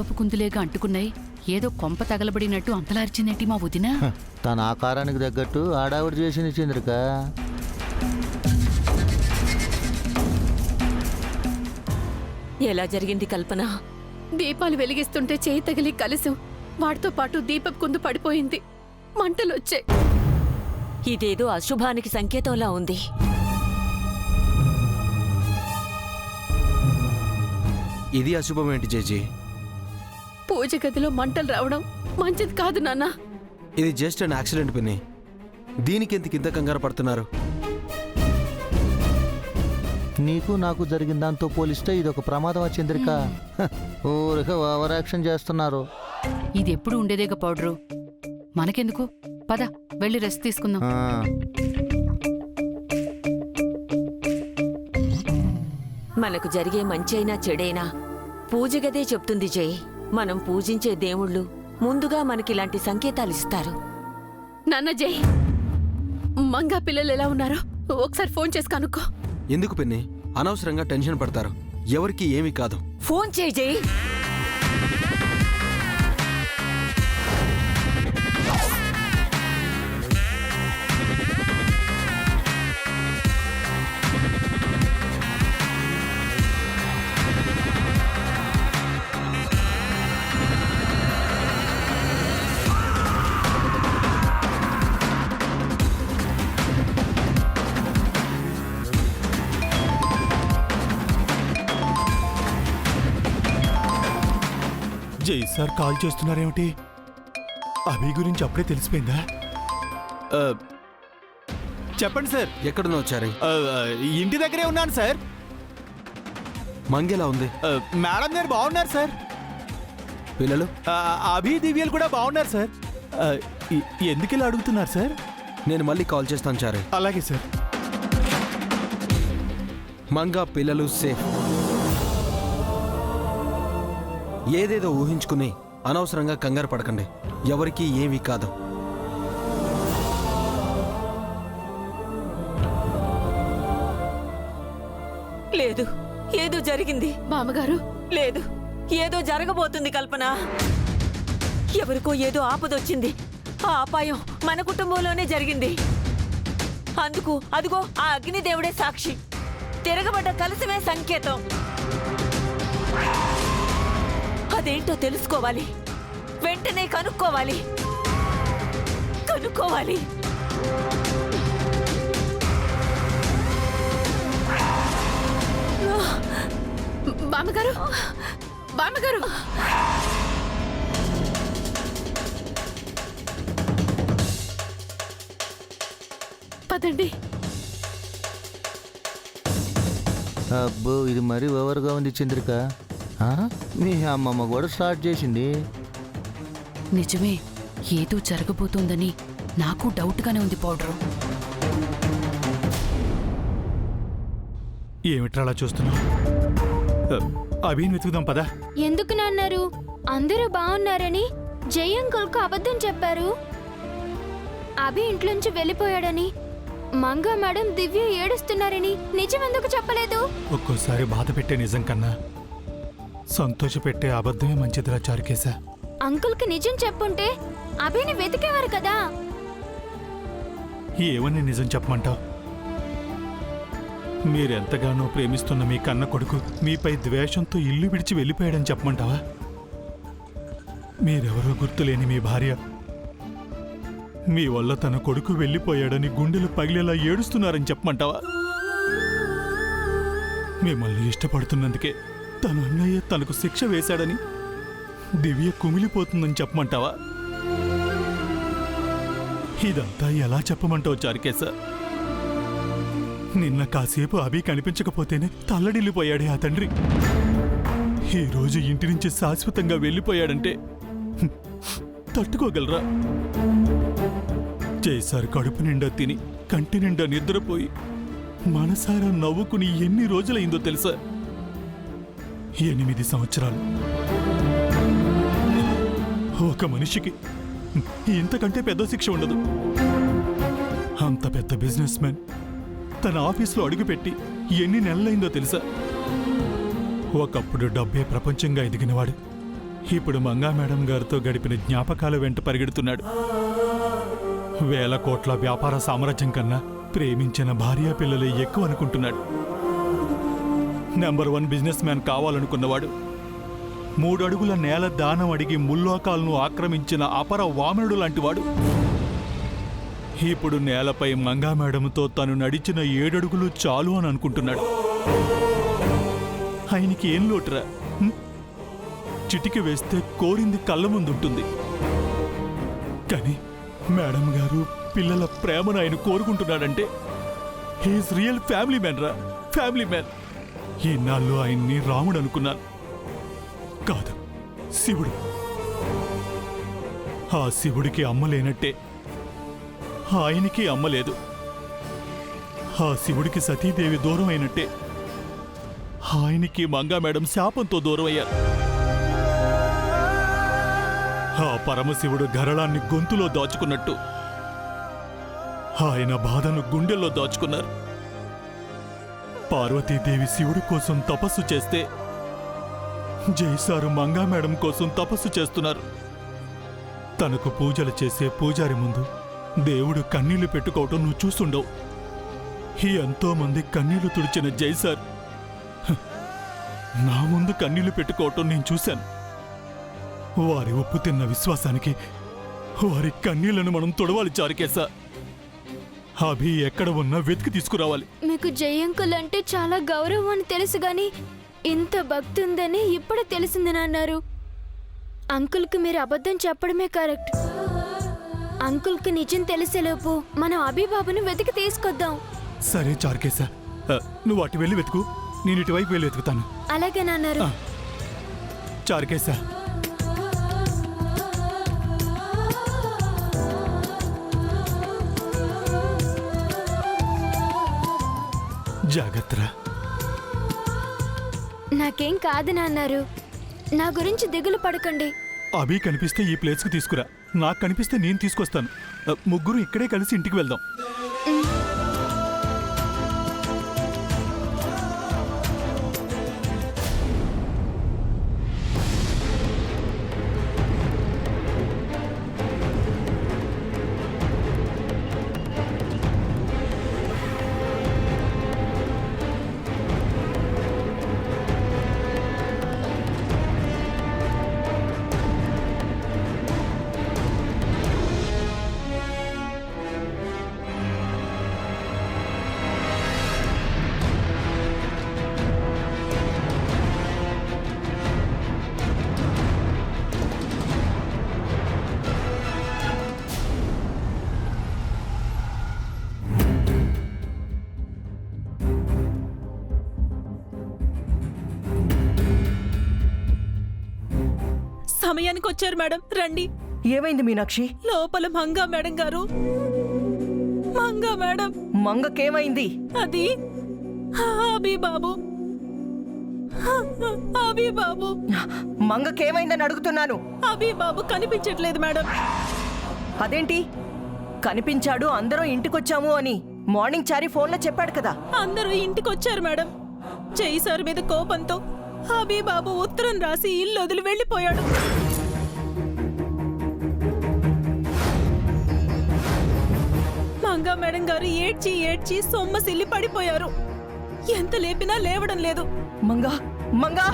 దీపపు కుందులేగా అంటుకున్నాయి. ఏదో కొంప తగలబడినట్టు అంతలార్చిందేంటి మా వదిన? తన ఆకారానికి తగ్గట్టు ఆడావిడ చేసింది చంద్రిక. ఎలా జరిగింది కల్పన? దీపాలు వెలిగిస్తుంటే చేయి తగిలి కలుసు వాటితో పాటు దీపపు కుందు పడిపోయింది. మంటలొచ్చాయి. ఇదేదో అశుభానికి సంకేతంలా ఉంది. ఇది అశుభం ఏంటి జేజీ? పూజ గదిలో మంటలు రావడం మంచిది కాదు నాన్న. ఇది జస్ట్ అన్ యాక్సిడెంట్ పిన్ని. దీనికి ఇంత కంగారు పడుతున్నారు? నీకు నాకు జరిగిన దాంతో పోలిస్తే ఇది ఒక ప్రమాదమా చంద్రిక? ఊరికే ఓవర్ యాక్షన్ చేస్తున్నారు. ఇది ఎప్పుడు ఉండేదేగా పౌడరు. మనకెందుకు? పద వెళ్ళి రెస్ట్ తీసుకుందాం. మనకు జరిగే మంచైనా చెడైనా పూజ గదే చెప్తుంది జై. మనం పూజించే దేవుళ్ళు ముందుగా మనకిలాంటి సంకేతాలిస్తారు. నాన్న జై, మంగా పిల్లలు ఎలా ఉన్నారో ఒకసారి ఫోన్ చేసి కనుక్కో. ఎందుకు పిన్ని అనవసరంగా టెన్షన్ పడతారు? ఎవరికి ఏమీ కాదు. ఫోన్ చేయి జై. జై సార్ కాల్ చేస్తున్నారేమిటి? అభి గురించి అప్పుడే తెలిసిపోయిందా? చెప్పండి సార్. ఎక్కడున్నా వచ్చారు? ఇంటి దగ్గరే ఉన్నాను సార్. మంగెలా ఉంది? మేడం గారు బాగున్నారు సార్. పిల్లలు? అభి దివ్యలు కూడా బాగున్నారు సార్. ఎందుకు ఇలా అడుగుతున్నారు సార్? నేను మళ్ళీ కాల్ చేస్తాను చారే. అలాగే సార్. మంగా పిల్లలు సేఫ్. ఏదేదో ఊహించుకుని అనవసరంగా కంగారు పడకండి. ఎవరికీ ఏమీ కాదు. లేదు, ఏదో జరిగింది. బామ్మగారు, లేదు, ఏదో జరగబోతుంది కల్పన. ఎవరికో ఏదో ఆపదొచ్చింది. ఆ అపాయం మన కుటుంబంలోనే జరిగింది. అందుకు అదిగో ఆ అగ్నిదేవుడే సాక్షి. తిరగబడ్డ కలసమే సంకేతం. అదేంటో తెలుసుకోవాలి. వెంటనే కనుక్కోవాలి. బామ్మగారు, బామ్మగారు, పదండి. అబ్బో, ఇది మరీ ఓవర్గా ఉంది చంద్రిక. మీ అమ్మమ్మ కూడా స్టార్ట్ చేసింది. నిజమే, ఏదో జరగబోతోందని నాకు డౌట్గానే ఉంది పౌడరు. ఏమిట్రా అలా చూస్తున్నావు? అభిని వెతుకుదాం పదా. ఎందుకు నాన్నారు? అందరూ బాగున్నారని జై అంకుల్కు అబద్ధం చెప్పారు. అభి ఇంట్లోంచి వెళ్ళిపోయాడని, మంగా మేడం దివ్య ఏడుస్తున్నారని నిజం ఎందుకు చెప్పలేదు? ఒక్కోసారి బాధ పెట్టే నిజం కన్నా సంతోషపెట్టే అబద్ధమే మంచిదిరా చారుకేశా. అంకుల్కి నిజం చెప్పుంటే అభిని వెతికేవారు కదా. ఏమని నిజం చెప్పమంటావు? మీరెంతగానో ప్రేమిస్తున్న మీ కన్న కొడుకు మీపై ద్వేషంతో ఇల్లు విడిచి వెళ్ళిపోయాడని చెప్పమంటావా? మీరెవరో గుర్తులేని మీ భార్య మీ వల్ల తన కొడుకు వెళ్ళిపోయాడని గుండెలు పగిలేలా ఏడుస్తున్నారని చెప్పమంటావా? మిమ్మల్ని ఇష్టపడుతున్నందుకే తన అన్నయ్య తనకు శిక్ష వేశాడని దివ్య కుమిలిపోతుందని చెప్పమంటావా? ఇదంతా ఎలా చెప్పమంటావు చారుకేశ? నిన్న కాసేపు అభి కనిపించకపోతేనే తల్లడిల్లిపోయాడే ఆ తండ్రి. ఈరోజు ఇంటి నుంచి శాశ్వతంగా వెళ్ళిపోయాడంటే తట్టుకోగలరా? చేశారు కడుపు నిండా తిని కంటి నిండా నిద్రపోయి మనసారా నవ్వుకుని ఎన్ని రోజులైందో తెలుసా? 8 సంవత్సరాలు. ఒక మనిషికి ఇంతకంటే పెద్ద శిక్ష ఉండదు. అంత పెద్ద బిజినెస్ మ్యాన్ తన ఆఫీస్లో అడుగుపెట్టి ఎన్ని నెలలైందో తెలుసా? ఒకప్పుడు డబ్బే ప్రపంచంగా ఎదిగినవాడు ఇప్పుడు మంగా మేడం గారితో గడిపిన జ్ఞాపకాల వెంట పరిగెడుతున్నాడు. 1000 కోట్ల వ్యాపార సామ్రాజ్యం కన్నా ప్రేమించిన భార్యా పిల్లలే ఎక్కువ అనుకుంటున్నాడు. నెంబర్ 1 బిజినెస్ మ్యాన్ కావాలనుకున్నవాడు 3 అడుగుల నేల దానం అడిగి ముల్లోకాలను ఆక్రమించిన అపర వామనుడు లాంటివాడు ఇప్పుడు నేలపై మంగా మేడంతో తను నడిచిన 7 అడుగులు చాలు అని అనుకుంటున్నాడు. ఆయనకి ఏం లోటురా? చిటికి వేస్తే కోరింది కళ్ళ ముందుంటుంది. కానీ మేడం గారు పిల్లల ప్రేమను ఆయన కోరుకుంటున్నాడంటే హీఈస్ రియల్ ఫ్యామిలీ మ్యాన్ రా, ఫ్యామిలీ మ్యాన్. ఈనాళ్ళు ఆయన్ని రాముడు అనుకున్నాను, కాదు శివుడు. ఆ శివుడికి అమ్మ లేనట్టే ఆయనకి అమ్మ లేదు. ఆ శివుడికి సతీదేవి దూరం అయినట్టే ఆయనకి మంగా మేడం శాపంతో దూరం అయ్యారు. ఆ పరమశివుడు గరళాన్ని గొంతులో దాచుకున్నట్టు ఆయన బాధను గుండెల్లో దాచుకున్నారు. పార్వతీదేవి శివుడి కోసం తపస్సు చేస్తే జైసారు మంగా మేడం కోసం తపస్సు చేస్తున్నారు. తనకు పూజలు చేసే పూజారి ముందు దేవుడు కన్నీళ్లు పెట్టుకోవటం నువ్వు చూస్తుండవు. ఎంతో మంది కన్నీళ్లు తుడిచిన జైసార్ నా ముందు కన్నీళ్లు పెట్టుకోవటం నేను చూశాను. వారి ఉప్పు తిన్న విశ్వాసానికి వారి కన్నీళ్లను మనం తొడవాలి చారుకేశా. అభి ఎక్కడ ఉన్నా వెతికి తీసుకురావాలి. మీకు జయంకుల్ అంటే చాలా గౌరవం అని తెలుసు గాని ఇంత భక్తి ఉందని ఇప్పుడే తెలిసింది నాన్నారు. అంకుల్కి మీరు అబద్ధం చెప్పడమే కరెక్ట్. అంకుల్కి నిజం తెలిసేలోపు మనం అభిబాబుని వెతికి తీసుకొద్దాం. సరే చారుకేశా, నువ్వు అటు వెళ్ళి వెతుకు, నేను ఇటువైపు వెళ్ళి వెతుకుతాను. అలాగే నాన్నారు. చారుకేశా, జాగ్రత్త. నాకేం కాదు నాన్నారు. నా గురించి దిగులు పడకండి. అభి కనిపిస్తే ఈ ప్లేస్కి తీసుకురా, నాకు కనిపిస్తే నేను తీసుకొస్తాను. ముగ్గురు ఇక్కడే కలిసి ఇంటికి వెళ్దాం. సమయానికి వచ్చారు మేడం, రండి. ఏమైంది మీనాక్షి? లోపల మంగా మేడం గారు. మంగా మేడం. మంగకేమైంది? అది అభి బాబు. అభి బాబు. మంగకేమైందని అడుగుతున్నాను. అభి బాబు కనిపించట్లేదు మేడం. అదేంటి? కనిపించాడు, అందరం ఇంటికొచ్చాము అని మార్నింగ్ చారి ఫోన్లో చెప్పాడు కదా. అందరూ ఇంటికొచ్చారు మేడం. జై సార్ మీద కోపంతో అభి బాబు ఉత్తరం రాసి ఇల్లు వదిలి వెళ్ళిపోయాడు. మంగా మేడం గారు ఏడ్చి ఏడ్చి సొమ్మసిల్లి పడిపోయారు. ఎంత లేపినా లేవడం లేదు. మంగా మంగా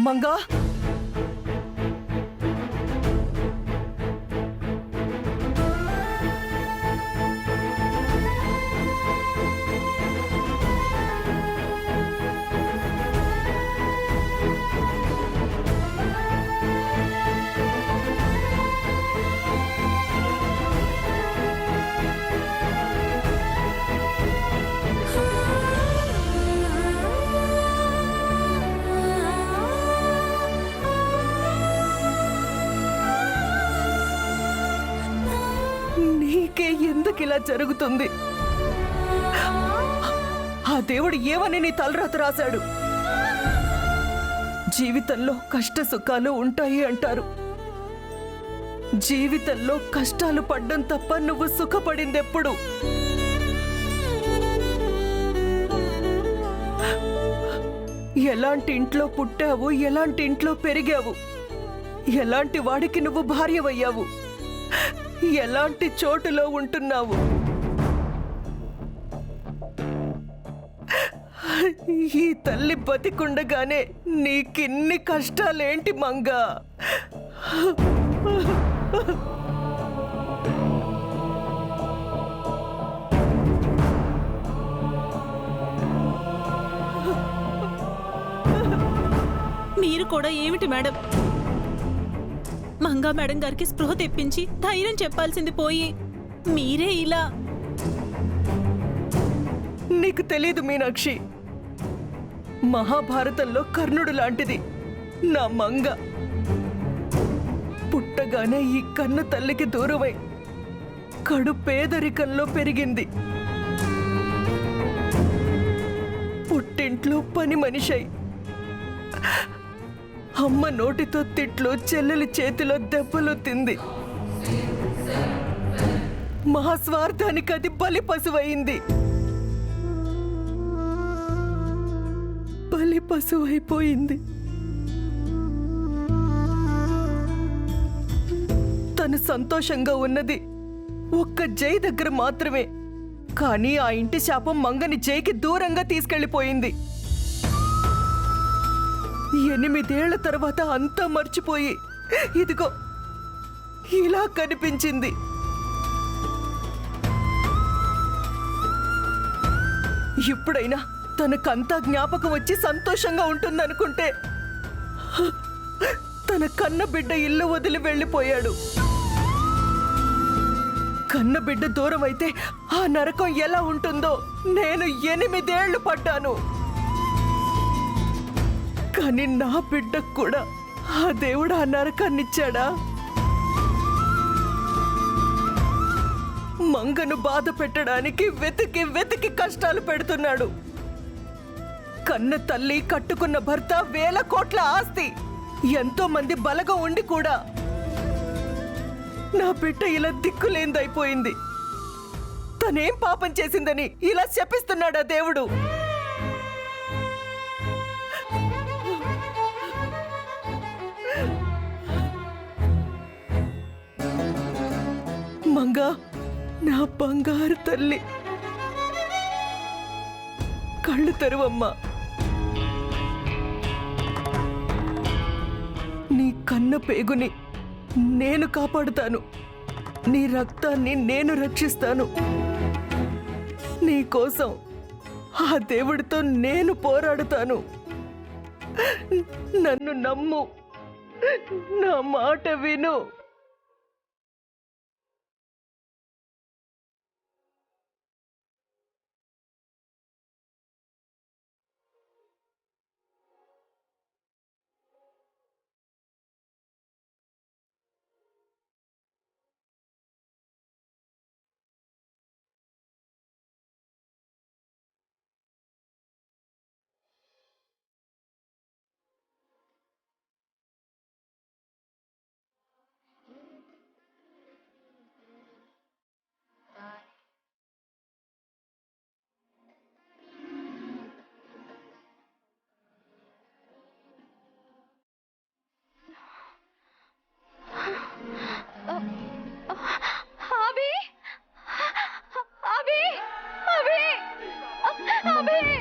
మంగా నాకిలా జరుగుతుంది? ఆ దేవుడు ఏమని నీ తలరాత రాశాడు? జీవితంలో కష్ట సుఖాలు ఉంటాయి అంటారు. జీవితంలో కష్టాలు పడ్డం తప్ప నువ్వు సుఖపడిందెప్పుడు? ఎలాంటి ఇంట్లో పుట్టావు, ఎలాంటి ఇంట్లో పెరిగావు, ఎలాంటి వాడికి నువ్వు భార్యవయ్యావు, ఎలాంటి చోటులో ఉంటున్నావు? ఈ తల్లి బతికుండగానే నీకిన్ని కష్టాలేంటి మంగా? మీరు కూడా ఏమిటి మేడం? మంగా మేడం గారికి స్పృహ తెప్పించి ధైర్యం చెప్పాల్సింది పోయి మీరే ఇలా. నీకు తెలీదు మీనాక్షి, మహాభారతంలో కర్ణుడు లాంటిది నా మంగ. పుట్టగానే ఈ కన్న తల్లికి దూరమై కడు పేదరికంలో పెరిగింది. పుట్టింట్లో పని మనిషై, అమ్మ నోటితో తిట్లు, చెల్లెలి చేతిలో దెబ్బలు తింది. మహాస్వార్థానికి అది బలి పశువైంది. బలి పశువైపోయింది. తను సంతోషంగా ఉన్నది ఒక్క జై దగ్గర మాత్రమే. కానీ ఆ ఇంటి శాపం మంగని జైకి దూరంగా తీసుకెళ్లిపోయింది. 8 ఏళ్ల తర్వాత అంతా మర్చిపోయి ఇదిగో ఇలా కనిపించింది. ఇప్పుడైనా తనకంతా జ్ఞాపకం వచ్చి సంతోషంగా ఉంటుందనుకుంటే తన కన్న బిడ్డ ఇల్లు వదిలి వెళ్ళిపోయాడు. కన్న బిడ్డ దూరం అయితే ఆ నరకం ఎలా ఉంటుందో నేను 8 ఏళ్లు పడ్డాను. కానీ నా బిడ్డకు కూడా ఆ దేవుడు ఆ నరకాన్నిచ్చాడా? మంగను బాధ పెట్టడానికి వెతికి వెతికి కష్టాలు పెడుతున్నాడు. కన్న తల్లి, కట్టుకున్న భర్త, 1000 కోట్ల ఆస్తి, ఎంతో మంది బలగం ఉండి కూడా నా బిడ్డ ఇలా దిక్కులేందైపోయింది. తనేం పాపం చేసిందని ఇలా శపిస్తున్నాడా దేవుడు? మంగా, నా బంగారు తల్లి, కళ్ళు తెరువమ్మా. నీ కన్న పేగుని నేను కాపాడుతాను. నీ రక్తాన్ని నేను రక్షిస్తాను. నీ కోసం ఆ దేవుడితో నేను పోరాడుతాను. నన్ను నమ్ము, నా మాట విను.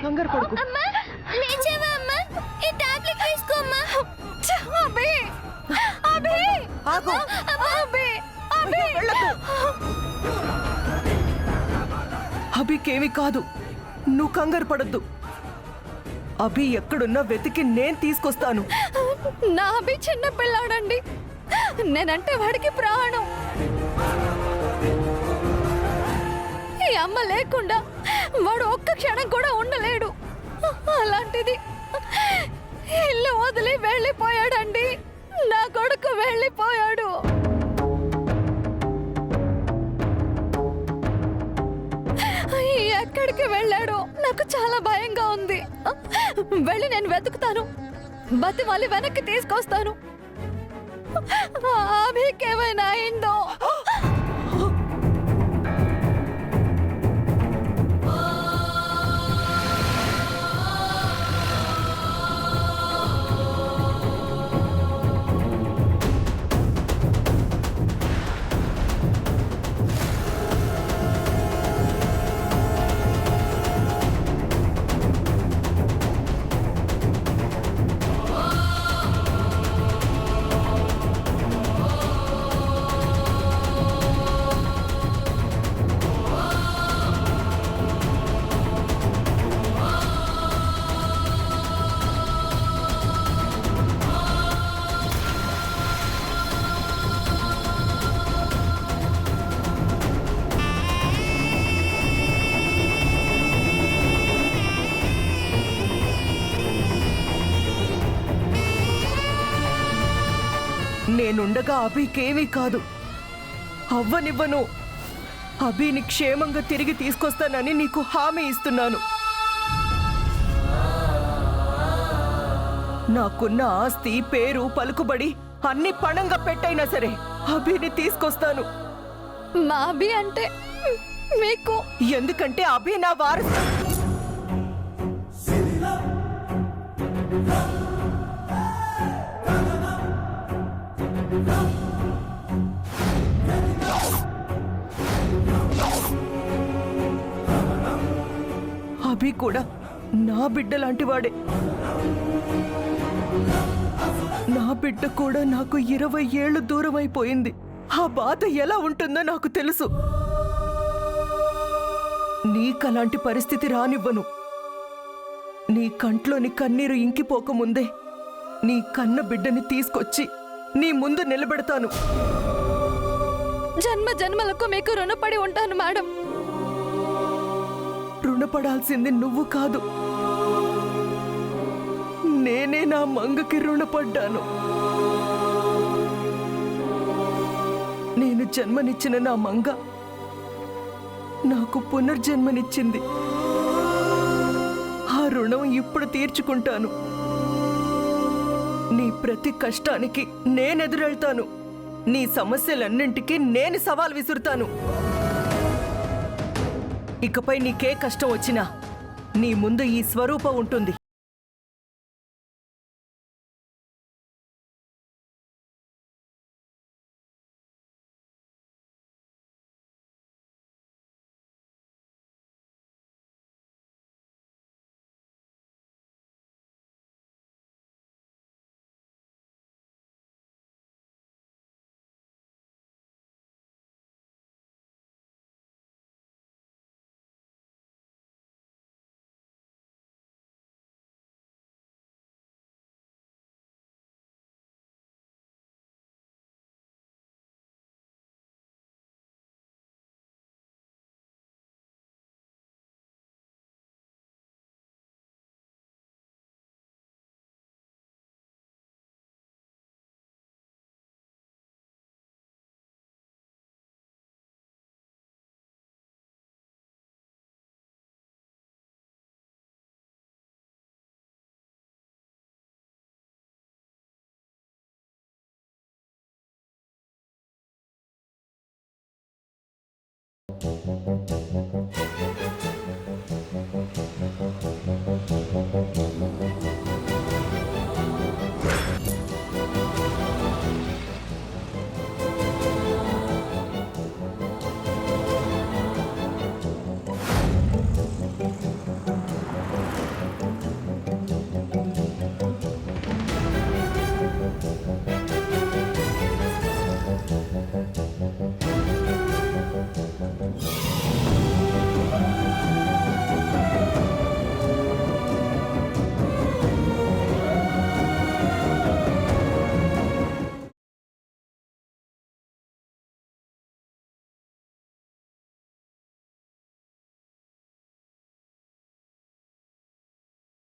కంగారు పడుకు. అభికేమి కాదు, నువ్వు కంగారు పడద్దు. అభి ఎక్కడున్నా వెతికి నేను తీసుకొస్తాను. నా అభి చిన్న పిల్లాడండి, నేనంటే వాడికి ప్రాణం. ఈ అమ్మ లేకుండా వాడు ఒక్క క్షణం కూడా ఉండలేడు. అలాంటిది ఇల్లు వదిలి వెళ్ళిపోయాడండి. నా కొడుకు వెళ్ళిపోయాడు. ఎక్కడికి వెళ్ళాడో నాకు చాలా భయంగా ఉంది. వెళ్ళి నేను వెతుకుతాను, బతిమాలి వెనక్కి తీసుకొస్తాను. అభికేమైనా అయిందో? నేనుండగా అభికేమీ కాదు. అవ్వనివ్వను. అభిని క్షేమంగా తిరిగి తీసుకొస్తానని నీకు హామీ ఇస్తున్నాను. నాకున్న ఆస్తి, పేరు, పలుకుబడి అన్ని పణంగా పెట్టైనా సరే అభిని తీసుకొస్తాను. మా అభి అంటే మీకు? ఎందుకంటే అభి నా వారసు. అభి కూడా నా బిడ్డ లాంటివాడే. నా బిడ్డ కూడా నాకు 20 ఏళ్ళు దూరం అయిపోయింది. ఆ బాధ ఎలా ఉంటుందో నాకు తెలుసు. నీకలాంటి పరిస్థితి రానివ్వను. నీ కంట్లోని కన్నీరు ఇంకిపోకముందే నీ కన్న బిడ్డని తీసుకొచ్చి నీ ముందు నిలబెడతాను. జన్మ జన్మలకు మీకు రుణపడి ఉంటాను మేడం. రుణపడాల్సింది నువ్వు కాదు, నేనే నా మంగకి రుణపడ్డాను. నేను జన్మనిచ్చిన నా మంగ నాకు పునర్జన్మనిచ్చింది. ఆ రుణం ఇప్పుడు తీర్చుకుంటాను. నీ ప్రతి కష్టానికి నేనెదురెళ్తాను. నీ సమస్యలన్నింటికీ నేను సవాల్ విసురుతాను. ఇకపై నీకే కష్టం వచ్చినా నీ ముందు ఈ స్వరూపం ఉంటుంది.